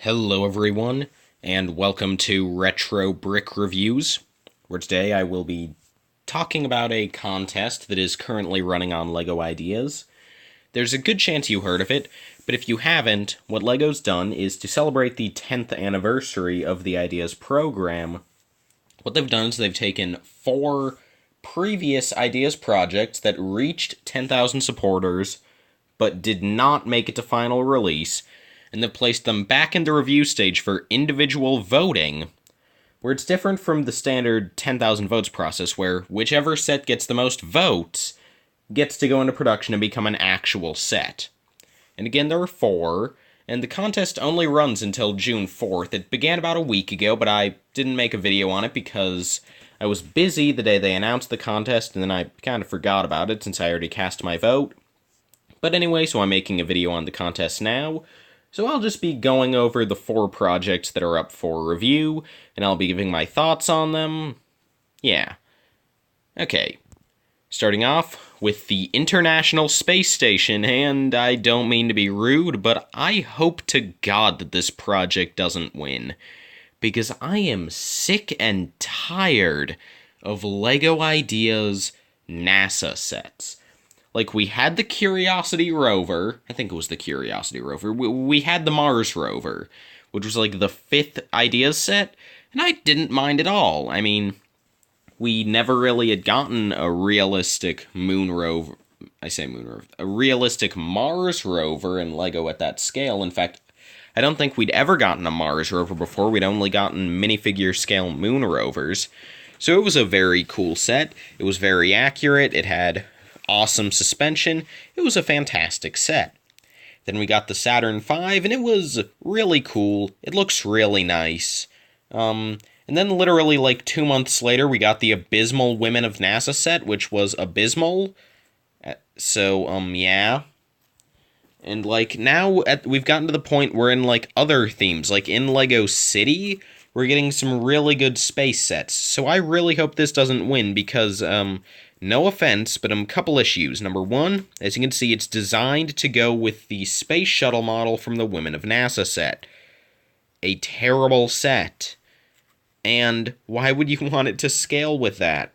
Hello everyone, and welcome to Retro Brick Reviews, where today I will be talking about a contest that is currently running on LEGO Ideas. There's a good chance you heard of it, but if you haven't, what LEGO's done is to celebrate the 10th anniversary of the Ideas program. What they've done is they've taken 4 previous Ideas projects that reached 10,000 supporters, but did not make it to final release, and they've placed them back in the review stage for individual voting, where it's different from the standard 10,000 votes process, where whichever set gets the most votes gets to go into production and become an actual set. And again, there are 4, and the contest only runs until June 4th. It began about a week ago, but I didn't make a video on it because I was busy the day they announced the contest, and then I kind of forgot about it since I already cast my vote. But anyway, so I'm making a video on the contest now. So I'll just be going over the 4 projects that are up for review, and I'll be giving my thoughts on them. Yeah. Okay. Starting off with the International Space Station, and I don't mean to be rude, but I hope to God that this project doesn't win. Because I am sick and tired of LEGO Ideas NASA sets. Like, we had the Curiosity rover. I think it was the Curiosity rover. We had the Mars rover, which was like the 5th Ideas set, and I didn't mind at all. I mean, we never really had gotten a realistic moon rover. I say moon rover. A realistic Mars rover in LEGO at that scale. In fact, I don't think we'd ever gotten a Mars rover before. We'd only gotten minifigure scale moon rovers. So it was a very cool set. It was very accurate. It had awesome suspension. It was a fantastic set. Then we got the Saturn V, and it was really cool. It looks really nice. And then literally like 2 months later, we got the Abysmal Women of NASA set, which was abysmal. So, yeah. And like now we've gotten to the point where in like other themes, like in LEGO City, we're getting some really good space sets. So I really hope this doesn't win because, no offense, but a couple issues. Number 1, as you can see, it's designed to go with the space shuttle model from the Women of NASA set. A terrible set. And why would you want it to scale with that?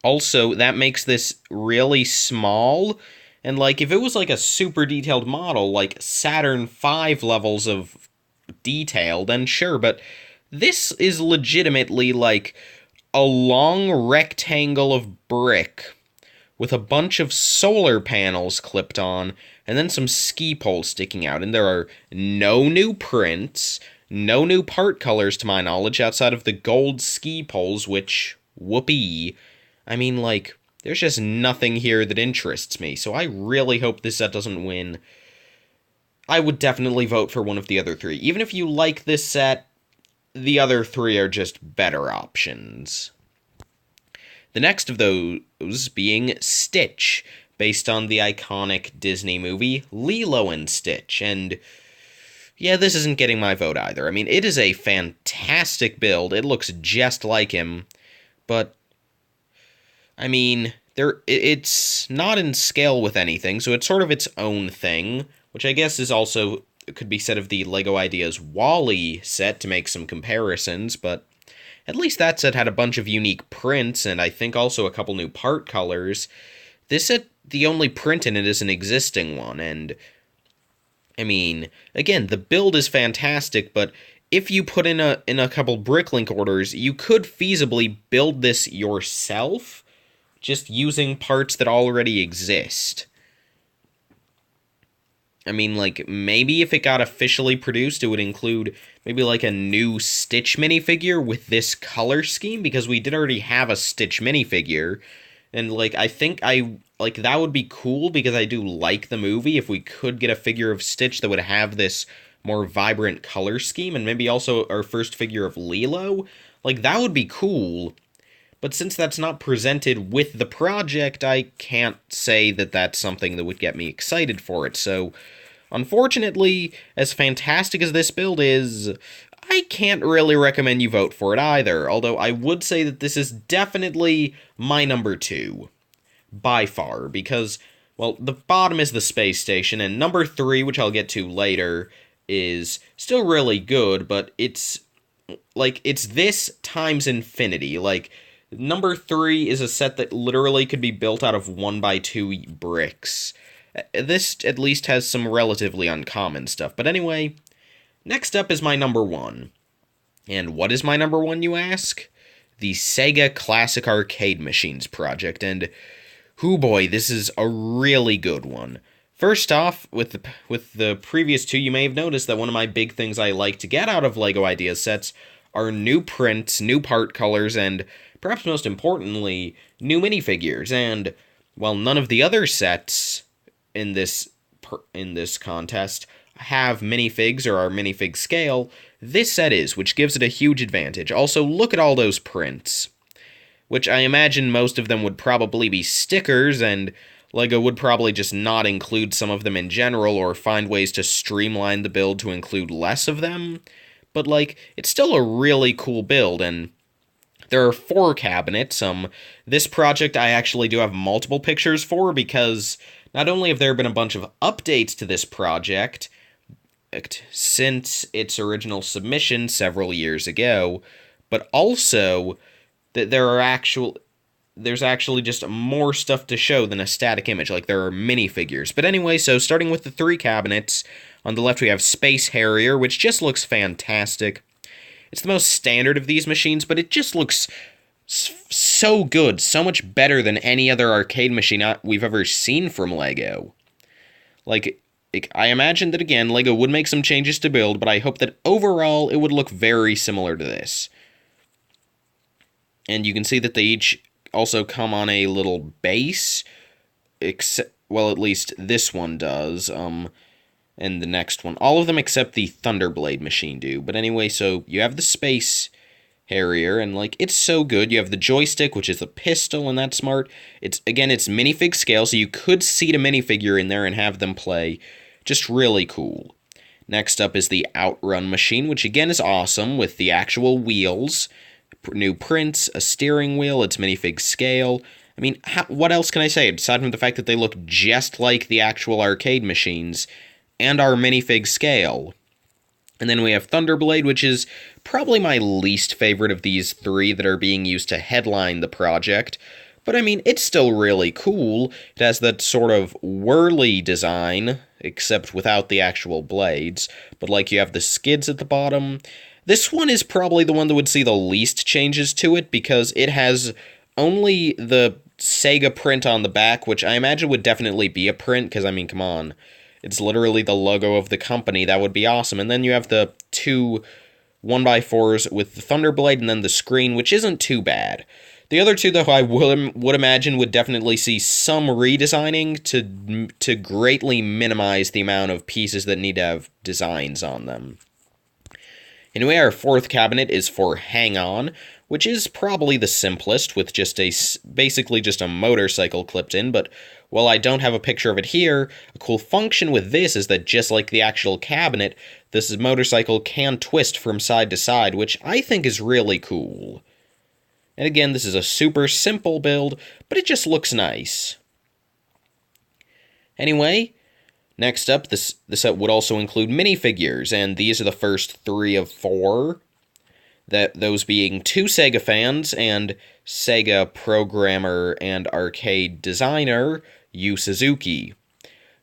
Also, that makes this really small. And like, if it was like a super detailed model, like Saturn V levels of detail, then sure, but this is legitimately like a long rectangle of brick with a bunch of solar panels clipped on and then some ski poles sticking out. And there are no new prints, no new part colors to my knowledge outside of the gold ski poles, which, whoopee. I mean, like, there's just nothing here that interests me, so I really hope this set doesn't win. I would definitely vote for one of the other 3. Even if you like this set, the other 3 are just better options. The next of those being Stitch, based on the iconic Disney movie Lilo and Stitch, and yeah, this isn't getting my vote either. I mean, it is a fantastic build, it looks just like him, but, I mean, it's not in scale with anything, so it's sort of its own thing, which I guess is also could be said of the LEGO Ideas WALL-E set to make some comparisons, but at least that set had a bunch of unique prints, and I think also a couple new part colors. This set, the only print in it is an existing one, and I mean, again, the build is fantastic, but if you put in a couple Bricklink orders, you could feasibly build this yourself, just using parts that already exist. I mean, like, maybe if it got officially produced, it would include maybe, like, a new Stitch minifigure with this color scheme, because we did already have a Stitch minifigure, and, like, I think that would be cool, because I do like the movie, if we could get a figure of Stitch that would have this more vibrant color scheme, and maybe also our first figure of Lilo, like, that would be cool. But since that's not presented with the project, I can't say that that's something that would get me excited for it, so unfortunately, as fantastic as this build is, I can't really recommend you vote for it either, although I would say that this is definitely my number 2. By far, because, well, the bottom is the space station, and number 3, which I'll get to later, is still really good, but it's like it's this times infinity. Like number 3 is a set that literally could be built out of 1x2 bricks. This at least has some relatively uncommon stuff. But anyway, next up is my number 1. And what is my number 1, you ask? The Sega Classic Arcade Machines project, and hoo boy, this is a really good one. First off, with the previous 2, you may have noticed that one of my big things I like to get out of LEGO Ideas sets are new prints, new part colors, and perhaps most importantly, new minifigures. And while none of the other sets in this contest have minifigs or are minifig scale, this set is, which gives it a huge advantage. Also, look at all those prints, which I imagine most of them would probably be stickers, and LEGO would probably just not include some of them in general or find ways to streamline the build to include less of them. But, like, it's still a really cool build, and there are 4 cabinets. This project I actually do have multiple pictures for, because not only have there been a bunch of updates to this project since its original submission several years ago, but also that there's actually just more stuff to show than a static image, like there are minifigures. But anyway, so starting with the 3 cabinets, on the left we have Space Harrier, which just looks fantastic. It's the most standard of these machines, but it just looks so good, so much better than any other arcade machine we've ever seen from LEGO. Like, I imagine that, again, LEGO would make some changes to build, but I hope that overall it would look very similar to this. And you can see that they each also come on a little base, well, at least this one does, and the next one. All of them except the Thunderblade machine do. But anyway, so you have the Space Harrier, and, like, it's so good. You have the joystick, which is a pistol, and that's smart. It's minifig scale, so you could seat a minifigure in there and have them play. Just really cool. Next up is the Outrun machine, which again is awesome, with the actual wheels, new prints, a steering wheel, it's minifig scale. I mean, what else can I say, aside from the fact that they look just like the actual arcade machines, and are minifig scale. And then we have Thunderblade, which is probably my least favorite of these 3 that are being used to headline the project. But I mean, it's still really cool. It has that sort of whirly design, except without the actual blades. But like, you have the skids at the bottom. This one is probably the one that would see the least changes to it, because it has only the Sega print on the back, which I imagine would definitely be a print, because I mean, come on. It's literally the logo of the company. That would be awesome. And then you have the 2 1x4s with the Thunderblade and then the screen, which isn't too bad. The other 2, though, I would imagine would definitely see some redesigning to greatly minimize the amount of pieces that need to have designs on them. Anyway, our 4th cabinet is for Hang On, which is probably the simplest, with just basically just a motorcycle clipped in, but while I don't have a picture of it here, a cool function with this is that just like the actual cabinet, this motorcycle can twist from side to side, which I think is really cool. And again, this is a super simple build, but it just looks nice. Anyway, next up, the set would also include minifigures, and these are the first 3 of 4. Those being 2 Sega fans and Sega programmer and arcade designer Yu Suzuki,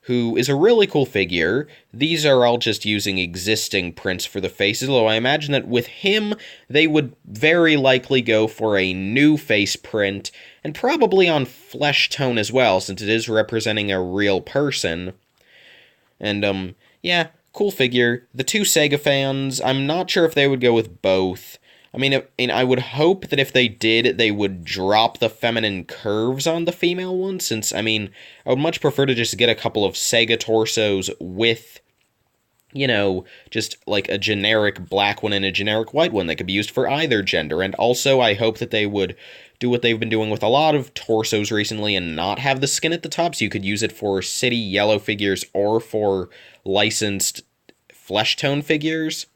who is a really cool figure. These are all just using existing prints for the faces, although I imagine that with him, they would very likely go for a new face print, and probably on flesh tone as well, since it is representing a real person. And, yeah, cool figure. The 2 Sega fans, I'm not sure if they would go with both. I mean, I would hope that if they did, they would drop the feminine curves on the female one, since, I mean, I would much prefer to just get a couple of Sega torsos with, you know, just like a generic black one and a generic white one that could be used for either gender. And also, I hope that they would do what they've been doing with a lot of torsos recently and not have the skin at the top, so you could use it for city yellow figures or for licensed flesh tone figures.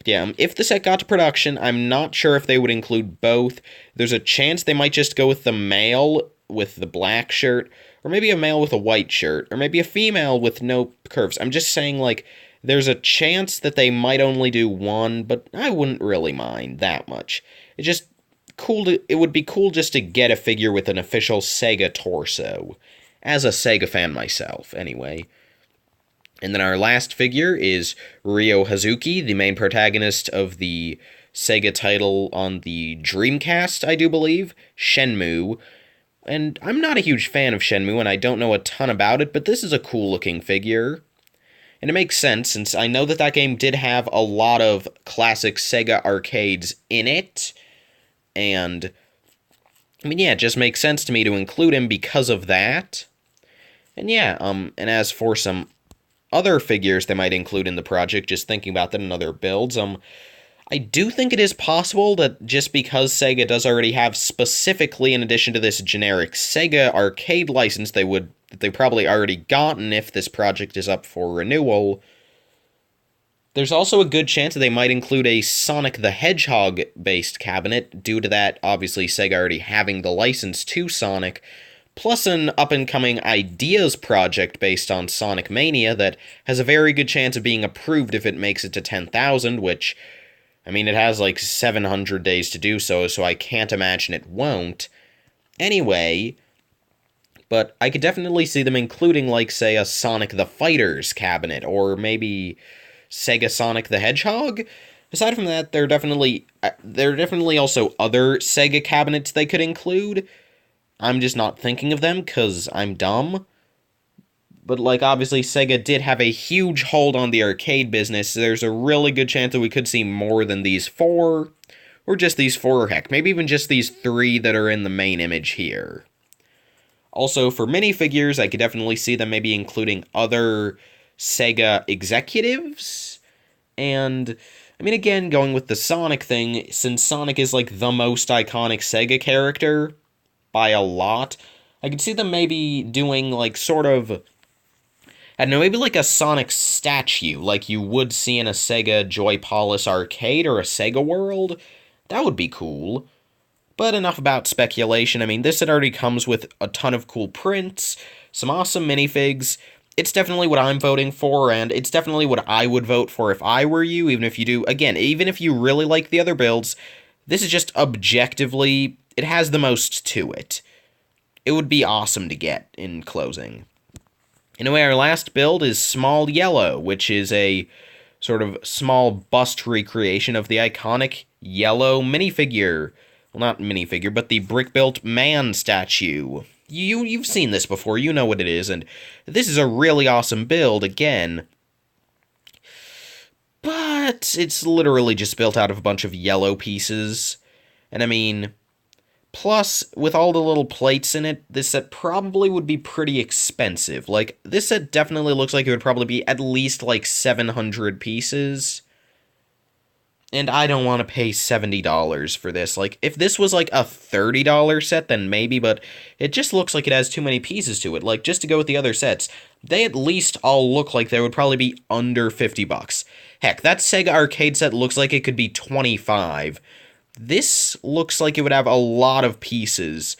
Yeah, if the set got to production, I'm not sure if they would include both. There's a chance they might just go with the male with the black shirt, or maybe a male with a white shirt, or maybe a female with no curves. I'm just saying, like, There's a chance that they might only do one, but I wouldn't really mind that much. It's just it would be cool just to get a figure with an official Sega torso. As a Sega fan myself, anyway. And then our last figure is Ryo Hazuki, the main protagonist of the Sega title on the Dreamcast, I do believe, Shenmue. And I'm not a huge fan of Shenmue, and I don't know a ton about it, but this is a cool-looking figure. And it makes sense, since I know that game did have a lot of classic Sega arcades in it. And, I mean, yeah, it just makes sense to me to include him because of that. And yeah, and as for some other figures they might include in the project, just thinking about that in other builds, I do think it is possible that just because Sega does already have specifically, in addition to this generic Sega arcade license that they probably already gotten if this project is up for renewal, there's also a good chance that they might include a Sonic the Hedgehog-based cabinet, due to that, obviously, Sega already having the license to Sonic, plus an up-and-coming Ideas project based on Sonic Mania that has a very good chance of being approved if it makes it to 10,000, which, I mean, it has like 700 days to do so I can't imagine it won't. Anyway, but I could definitely see them including, like, say, a Sonic the Fighters cabinet, or maybe Sega Sonic the Hedgehog? Aside from that, there are definitely also other Sega cabinets they could include. I'm just not thinking of them, because I'm dumb. But, like, obviously, Sega did have a huge hold on the arcade business, so there's a really good chance that we could see more than these 4, or just these 4, or heck, maybe even just these 3 that are in the main image here. Also, for minifigures, I could definitely see them maybe including other Sega executives, and, I mean, again, going with the Sonic thing, since Sonic is, like, the most iconic Sega character by a lot, I could see them maybe doing, like, sort of, I don't know, maybe like a Sonic statue, like you would see in a Sega Joy-Polis arcade or a Sega World. That would be cool. But enough about speculation. I mean, this set already comes with a ton of cool prints, some awesome minifigs. It's definitely what I'm voting for, and it's definitely what I would vote for if I were you, even if you do, again, even if you really like the other builds, this is just objectively, it has the most to it. It would be awesome to get in closing. Anyway, our last build is Small Yellow, which is a sort of small bust recreation of the iconic yellow minifigure. Well, not minifigure, but the brick-built man statue. You've seen this before, you know what it is, and this is a really awesome build, again. But it's literally just built out of a bunch of yellow pieces. And I mean, plus, with all the little plates in it, this set probably would be pretty expensive. Like, this set definitely looks like it would probably be at least, like, 700 pieces. And I don't want to pay $70 for this. Like, if this was, like, a $30 set, then maybe, but it just looks like it has too many pieces to it. Like, just to go with the other sets, they at least all look like they would probably be under $50. Heck, that Sega arcade set looks like it could be $25. This looks like it would have a lot of pieces.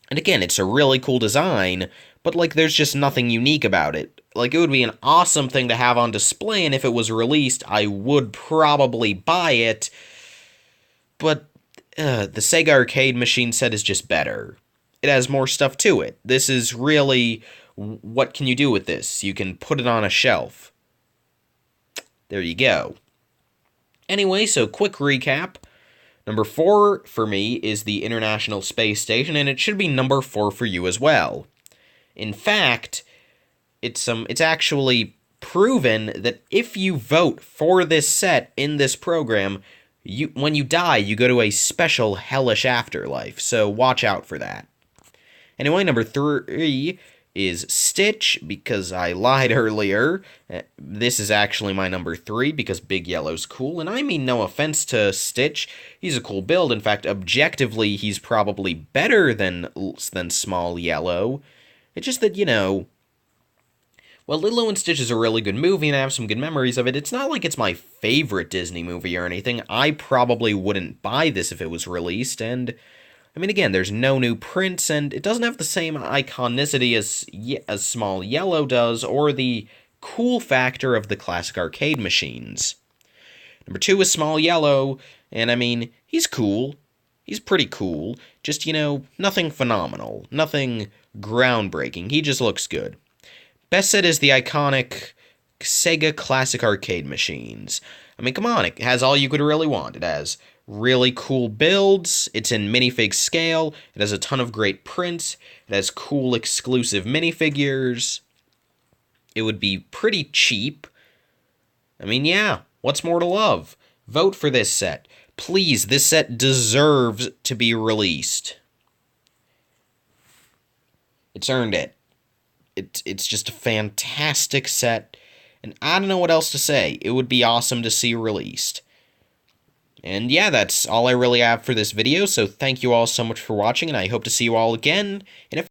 And again, it's a really cool design, but, like, there's just nothing unique about it. Like, it would be an awesome thing to have on display, and if it was released, I would probably buy it. But the Sega arcade machine set is just better. It has more stuff to it. This is really, what can you do with this? You can put it on a shelf. There you go. Anyway, so quick recap. Number 4 for me is the International Space Station, and it should be number 4 for you as well. In fact, it's actually proven that if you vote for this set in this program, when you die, you go to a special hellish afterlife, so watch out for that. Anyway, number 3 is Stitch, because I lied earlier. This is actually my number 3, because Big Yellow's cool, and I mean no offense to Stitch. He's a cool build. In fact, objectively, he's probably better than Small Yellow. It's just that, you know, well, Lilo and Stitch is a really good movie, and I have some good memories of it. It's not like it's my favorite Disney movie or anything. I probably wouldn't buy this if it was released, and, I mean, again, there's no new prints, and it doesn't have the same iconicity as Small Yellow does, or the cool factor of the classic arcade machines. Number 2 is Small Yellow, and I mean, he's cool. He's pretty cool. Just, nothing phenomenal. Nothing groundbreaking. He just looks good. Best set is the iconic Sega Classic Arcade machines. I mean, come on, it has all you could really want. It has really cool builds, it's in minifig scale, it has a ton of great prints, it has cool exclusive minifigures. It would be pretty cheap. I mean, yeah, what's more to love? Vote for this set. Please, this set deserves to be released. It's earned it. It's just a fantastic set, and I don't know what else to say. It would be awesome to see released. And yeah, that's all I really have for this video, so thank you all so much for watching, and I hope to see you all again in a